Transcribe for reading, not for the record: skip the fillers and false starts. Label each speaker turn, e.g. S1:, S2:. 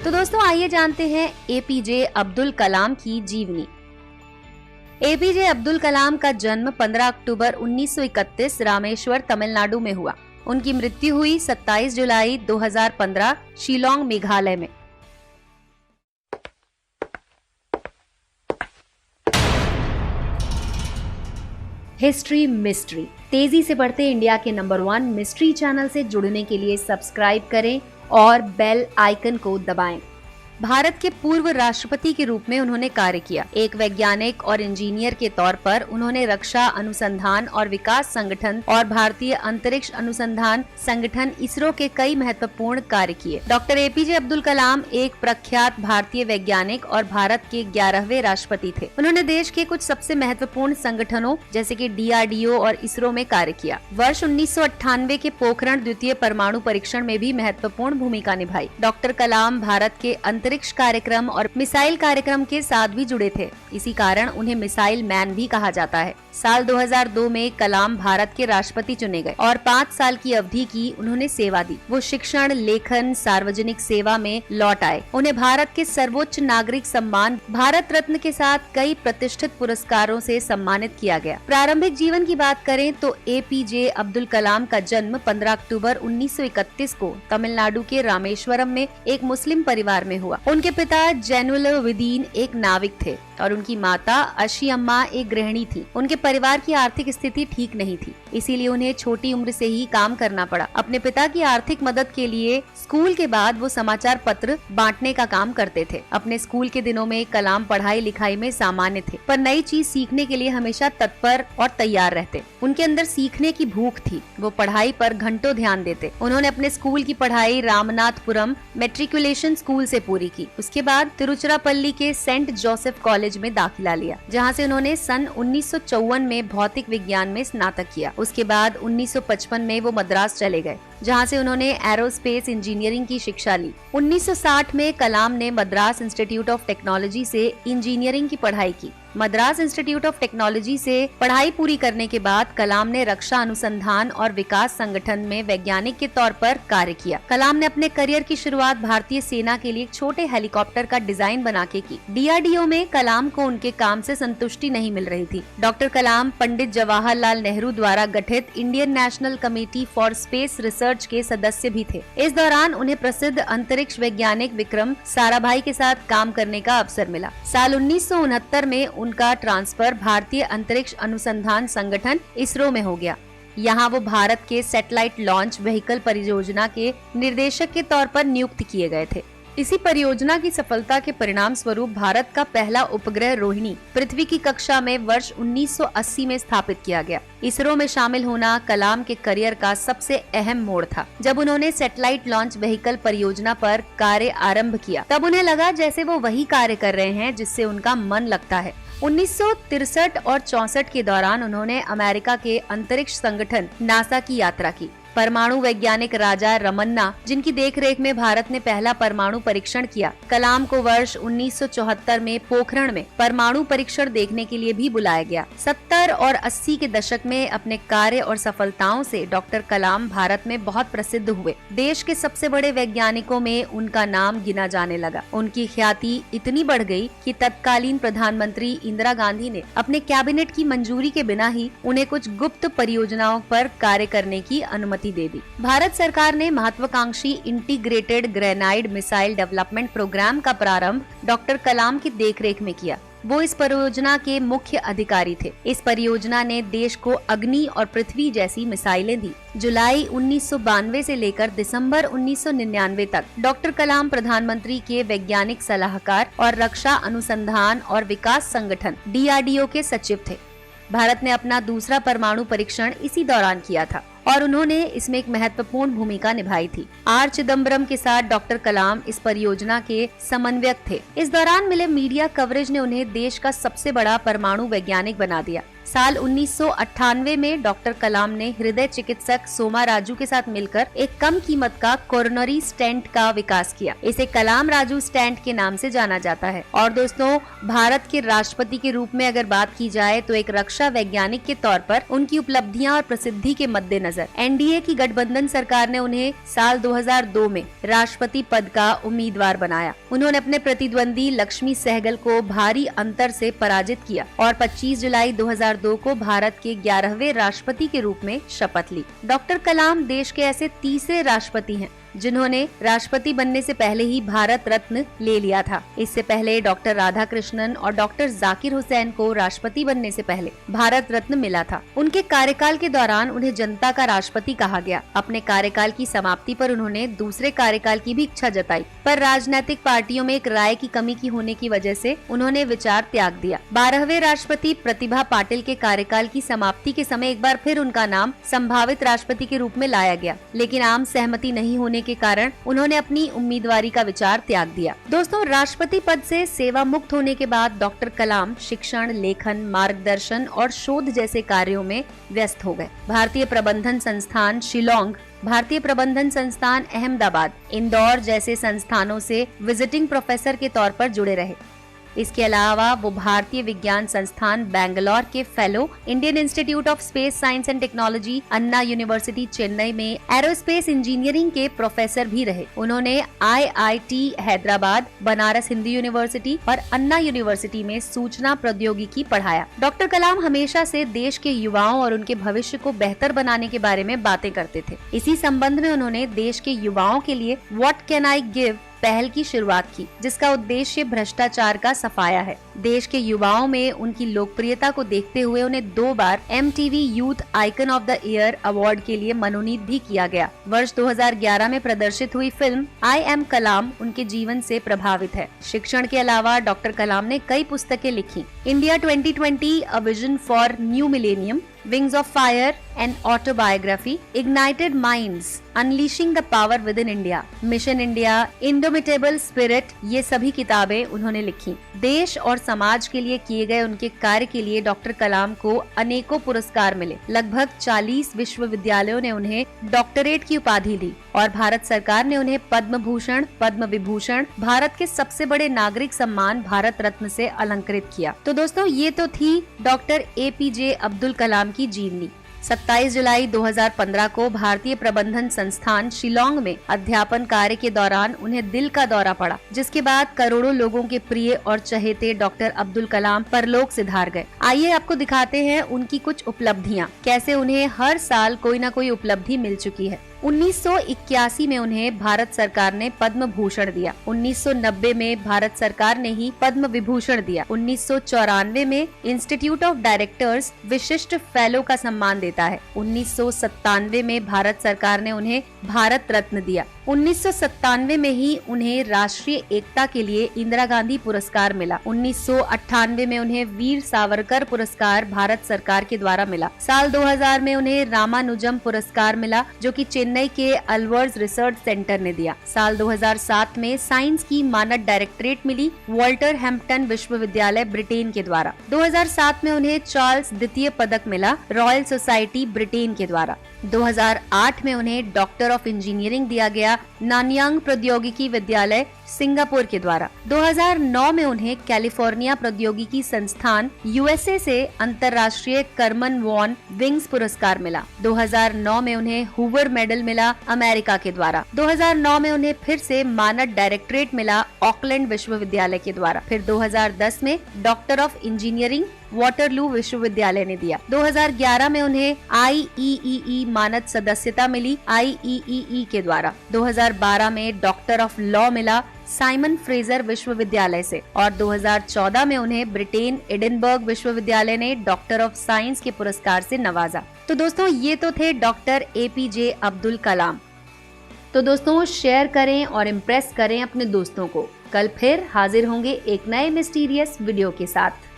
S1: तो दोस्तों आइए जानते हैं एपीजे अब्दुल कलाम की जीवनी। एपीजे अब्दुल कलाम का जन्म 15 अक्टूबर 1931 रामेश्वर तमिलनाडु में हुआ। उनकी मृत्यु हुई 27 जुलाई 2015 शिलोंग मेघालय में। हिस्ट्री मिस्ट्री तेजी से बढ़ते इंडिया के नंबर 1 मिस्ट्री चैनल से जुड़ने के लिए सब्सक्राइब करें और बेल आइकन को दबाएं। भारत के पूर्व राष्ट्रपति के रूप में उन्होंने कार्य किया। एक वैज्ञानिक और इंजीनियर के तौर पर उन्होंने रक्षा अनुसंधान और विकास संगठन और भारतीय अंतरिक्ष अनुसंधान संगठन इसरो के कई महत्वपूर्ण कार्य किए। डॉक्टर एपीजे अब्दुल कलाम एक प्रख्यात भारतीय वैज्ञानिक और भारत के 11वें राष्ट्रपति थे। उन्होंने देश के कुछ सबसे महत्वपूर्ण संगठनों जैसे कि DRDO और इसरो में कार्य किया। वर्ष 1998 के पोखरण द्वितीय परमाणु परीक्षण में भी महत्वपूर्ण भूमिका निभाई। डॉक्टर कलाम भारत के अंतरिक्ष कार्यक्रम और मिसाइल कार्यक्रम के साथ भी जुड़े थे। इसी कारण उन्हें मिसाइल मैन भी कहा जाता है। साल 2002 में कलाम भारत के राष्ट्रपति चुने गए और 5 साल की अवधि की उन्होंने सेवा दी। वो शिक्षण, लेखन, सार्वजनिक सेवा में लौट आए। उन्हें भारत के सर्वोच्च नागरिक सम्मान भारत रत्न के साथ कई प्रतिष्ठित पुरस्कारों से सम्मानित किया गया। प्रारंभिक जीवन की बात करें तो एपीजे अब्दुल कलाम का जन्म 15 अक्टूबर 1931 को तमिलनाडु के रामेश्वरम में एक मुस्लिम परिवार में हुआ। उनके पिता जैनुलवेदीन एक नाविक थे और उनकी माता अशीअम्मा एक गृहिणी थी। उनके परिवार की आर्थिक स्थिति ठीक नहीं थी, इसीलिए उन्हें छोटी उम्र से ही काम करना पड़ा। अपने पिता की आर्थिक मदद के लिए स्कूल के बाद वो समाचार पत्र बांटने का काम करते थे। अपने स्कूल के दिनों में कलाम पढ़ाई लिखाई में सामान्य थे, पर नई चीज सीखने के लिए हमेशा तत्पर और तैयार रहते। उनके अंदर सीखने की भूख थी। वो पढ़ाई पर घंटों ध्यान देते। उन्होंने अपने स्कूल की पढ़ाई रामनाथपुरम मैट्रिकुलेशन स्कूल से पूरी की। उसके बाद तिरुचिरापल्ली के सेंट जोसेफ कॉलेज में दाखिला लिया, जहां से उन्होंने सन 1954 में भौतिक विज्ञान में स्नातक किया। उसके बाद 1955 में वो मद्रास चले गए, जहां से उन्होंने एरोस्पेस इंजीनियरिंग की शिक्षा ली। 1960 में कलाम ने मद्रास इंस्टीट्यूट ऑफ टेक्नोलॉजी से इंजीनियरिंग की पढ़ाई की। मद्रास इंस्टीट्यूट ऑफ टेक्नोलॉजी से पढ़ाई पूरी करने के बाद कलाम ने रक्षा अनुसंधान और विकास संगठन में वैज्ञानिक के तौर पर कार्य किया। कलाम ने अपने करियर की शुरुआत भारतीय सेना के लिए एक छोटे हेलीकॉप्टर का डिजाइन बना के की। DRDO में कलाम को उनके काम से संतुष्टि नहीं मिल रही थी। डॉक्टर कलाम पंडित जवाहरलाल नेहरू द्वारा गठित Indian national committee for space research के सदस्य भी थे। इस दौरान उन्हें प्रसिद्ध अंतरिक्ष वैज्ञानिक विक्रम साराभाई के साथ काम करने का अवसर मिला। साल 1969 में उनका ट्रांसफर भारतीय अंतरिक्ष अनुसंधान संगठन इसरो में हो गया। यहाँ वो भारत के सैटेलाइट लॉन्च व्हीकल परियोजना के निर्देशक के तौर पर नियुक्त किए गए थे। इसी परियोजना की सफलता के परिणाम स्वरूप भारत का पहला उपग्रह रोहिणी पृथ्वी की कक्षा में वर्ष 1980 में स्थापित किया गया। इसरो में शामिल होना कलाम के करियर का सबसे अहम मोड़ था। जब उन्होंने सैटेलाइट लॉन्च व्हीकल परियोजना पर कार्य आरंभ किया, तब उन्हें लगा जैसे वो वही कार्य कर रहे हैं जिससे उनका मन लगता है। 1963 और 64 के दौरान उन्होंने अमेरिका के अंतरिक्ष संगठन नासा की यात्रा की। परमाणु वैज्ञानिक राजा रमन्ना, जिनकी देखरेख में भारत ने पहला परमाणु परीक्षण किया, कलाम को वर्ष 1974 में पोखरण में परमाणु परीक्षण देखने के लिए भी बुलाया गया। 70 और 80 के दशक में अपने कार्य और सफलताओं से डॉक्टर कलाम भारत में बहुत प्रसिद्ध हुए। देश के सबसे बड़े वैज्ञानिकों में उनका नाम गिना जाने लगा। उनकी ख्याति इतनी बढ़ गई कि तत्कालीन प्रधानमंत्री इंदिरा गांधी ने अपने कैबिनेट की मंजूरी के बिना ही उन्हें कुछ गुप्त परियोजनाओं पर कार्य करने की अनुमति दे दी। भारत सरकार ने महत्वाकांक्षी इंटीग्रेटेड ग्रेनाइड मिसाइल डेवलपमेंट प्रोग्राम का प्रारंभ डॉक्टर कलाम की देखरेख में किया। वो इस परियोजना के मुख्य अधिकारी थे। इस परियोजना ने देश को अग्नि और पृथ्वी जैसी मिसाइलें दी। जुलाई 1992 से लेकर दिसंबर 1999 तक डॉक्टर कलाम प्रधानमंत्री के वैज्ञानिक सलाहकार और रक्षा अनुसंधान और विकास संगठन DRDO के सचिव थे। भारत ने अपना दूसरा परमाणु परीक्षण इसी दौरान किया था और उन्होंने इसमें एक महत्वपूर्ण भूमिका निभाई थी। R चिदम्बरम के साथ डॉक्टर कलाम इस परियोजना के समन्वयक थे। इस दौरान मिले मीडिया कवरेज ने उन्हें देश का सबसे बड़ा परमाणु वैज्ञानिक बना दिया। साल 1998 में डॉक्टर कलाम ने हृदय चिकित्सक सोमा राजू के साथ मिलकर एक कम कीमत का कोरोनरी स्टेंट का विकास किया। इसे कलाम राजू स्टेंट के नाम से जाना जाता है। और दोस्तों, भारत के राष्ट्रपति के रूप में अगर बात की जाए तो एक रक्षा वैज्ञानिक के तौर पर उनकी उपलब्धियां और प्रसिद्धि के मद्देनजर एनडीए की गठबंधन सरकार ने उन्हें साल 2002 में राष्ट्रपति पद का उम्मीदवार बनाया। उन्होंने अपने प्रतिद्वंदी लक्ष्मी सहगल को भारी अंतर से पराजित किया और 25 जुलाई 2002 को भारत के 11वें राष्ट्रपति के रूप में शपथ ली। डॉक्टर कलाम देश के ऐसे तीसरे राष्ट्रपति हैं जिन्होंने राष्ट्रपति बनने से पहले ही भारत रत्न ले लिया था। इससे पहले डॉक्टर राधाकृष्णन और डॉक्टर जाकिर हुसैन को राष्ट्रपति बनने से पहले भारत रत्न मिला था। उनके कार्यकाल के दौरान उन्हें जनता का राष्ट्रपति कहा गया। अपने कार्यकाल की समाप्ति पर उन्होंने दूसरे कार्यकाल की भी इच्छा जताई, पर राजनीतिक पार्टियों में एक राय की कमी की होने की वजह से उन्होंने विचार त्याग दिया। 12वें राष्ट्रपति प्रतिभा पाटिल के कार्यकाल की समाप्ति के समय एक बार फिर उनका नाम संभावित राष्ट्रपति के रूप में लाया गया, लेकिन आम सहमति नहीं होने के कारण उन्होंने अपनी उम्मीदवारी का विचार त्याग दिया। दोस्तों, राष्ट्रपति पद से सेवा मुक्त होने के बाद डॉक्टर कलाम शिक्षण, लेखन, मार्गदर्शन और शोध जैसे कार्यों में व्यस्त हो गए। भारतीय प्रबंधन संस्थान शिलोंग, भारतीय प्रबंधन संस्थान अहमदाबाद, इंदौर जैसे संस्थानों से विजिटिंग प्रोफेसर के तौर पर जुड़े रहे। इसके अलावा वो भारतीय विज्ञान संस्थान बैंगलोर के fellow, Indian institute of space science and technology, Anna university Chennai में एरोस्पेस इंजीनियरिंग के प्रोफेसर भी रहे। उन्होंने IIT हैदराबाद, बनारस हिंदू यूनिवर्सिटी और अन्ना यूनिवर्सिटी में सूचना प्रौद्योगिकी पढ़ाया। डॉक्टर कलाम हमेशा से देश के युवाओं और उनके भविष्य को बेहतर बनाने के बारे में बातें करते थे। इसी संबंध में उन्होंने देश के युवाओं के लिए व्हाट कैन आई गिव पहल की शुरुआत की, जिसका उद्देश्य भ्रष्टाचार का सफाया है। देश के युवाओं में उनकी लोकप्रियता को देखते हुए उन्हें 2 बार MTV youth icon of the year award के लिए मनोनीत भी किया गया। वर्ष 2011 में प्रदर्शित हुई फिल्म आई एम कलाम उनके जीवन से प्रभावित है। शिक्षण के अलावा डॉक्टर कलाम ने कई पुस्तकें लिखी। India 2020, a vision for new millennium, Wings of Fire, an autobiography, Ignited Minds, Unleashing the Power Within India, Mission India, Indomitable Spirit, ये सभी किताबें उन्होंने लिखी। देश और समाज के लिए किए गए उनके कार्य के लिए डॉक्टर कलाम को अनेकों पुरस्कार मिले। लगभग 40 विश्वविद्यालयों ने उन्हें डॉक्टरेट की उपाधि दी और भारत सरकार ने उन्हें पद्म भूषण, पद्म विभूषण, भारत के सबसे बड़े नागरिक सम्मान भारत रत्न से अलंकृत किया। तो दोस्तों, ये तो थी डॉक्टर APJ अब्दुल कलाम की जीवनी। 27 जुलाई 2015 को भारतीय प्रबंधन संस्थान शिलोंग में अध्यापन कार्य के दौरान उन्हें दिल का दौरा पड़ा, जिसके बाद करोड़ों लोगों के प्रिय और चहेते डॉक्टर अब्दुल कलाम परलोक सिधार गए। आइए आपको दिखाते हैं उनकी कुछ उपलब्धियां, कैसे उन्हें हर साल कोई न कोई उपलब्धि मिल चुकी है। 1981 में उन्हें भारत सरकार ने पद्म भूषण दिया। 1990 में भारत सरकार ने ही पद्म विभूषण दिया। 1994 में इंस्टीट्यूट ऑफ डायरेक्टर्स विशिष्ट फेलो का सम्मान देता है। 1997 में भारत सरकार ने उन्हें भारत रत्न दिया। 1997 में ही उन्हें राष्ट्रीय एकता के लिए इंदिरा गांधी पुरस्कार मिला। 1998 में उन्हें वीर सावरकर पुरस्कार भारत सरकार के द्वारा मिला। साल 2000 में उन्हें रामानुजम पुरस्कार मिला, जो कि चेन्नई के अल्वर्स रिसर्च सेंटर ने दिया। साल 2007 में साइंस की मानद डायरेक्टरेट मिली वॉल्टर हैम्पटन विश्वविद्यालय ब्रिटेन के द्वारा। 2007 में उन्हें चार्ल्स द्वितीय पदक मिला रॉयल सोसाइटी ब्रिटेन के द्वारा। 2008 में उन्हें डॉक्टर ऑफ इंजीनियरिंग दिया गया नानयांग प्रौद्योगिकी विद्यालय सिंगापुर के द्वारा। 2009 में उन्हें कैलिफोर्निया प्रौद्योगिकी संस्थान USA से अंतर्राष्ट्रीय कर्मन वॉन विंग्स पुरस्कार मिला। 2009 में उन्हें हूवर मेडल मिला अमेरिका के द्वारा। 2009 में उन्हें फिर से मानद डायरेक्टरेट मिला ऑकलैंड विश्वविद्यालय के द्वारा। फिर 2010 में डॉक्टर ऑफ इंजीनियरिंग वाटरलू विश्वविद्यालय ने दिया। 2011 में उन्हें IEEE मानद सदस्यता मिली IEEE के द्वारा। 2012 में डॉक्टर ऑफ लॉ मिला साइमन फ्रेजर विश्वविद्यालय से और 2014 में उन्हें ब्रिटेन एडिनबर्ग विश्वविद्यालय ने डॉक्टर ऑफ साइंस के पुरस्कार से नवाजा। तो दोस्तों, ये तो थे डॉक्टर APJ अब्दुल कलाम। तो दोस्तों, शेयर करें और इम्प्रेस करें अपने दोस्तों को। कल फिर हाजिर होंगे एक नए मिस्टीरियस वीडियो के साथ।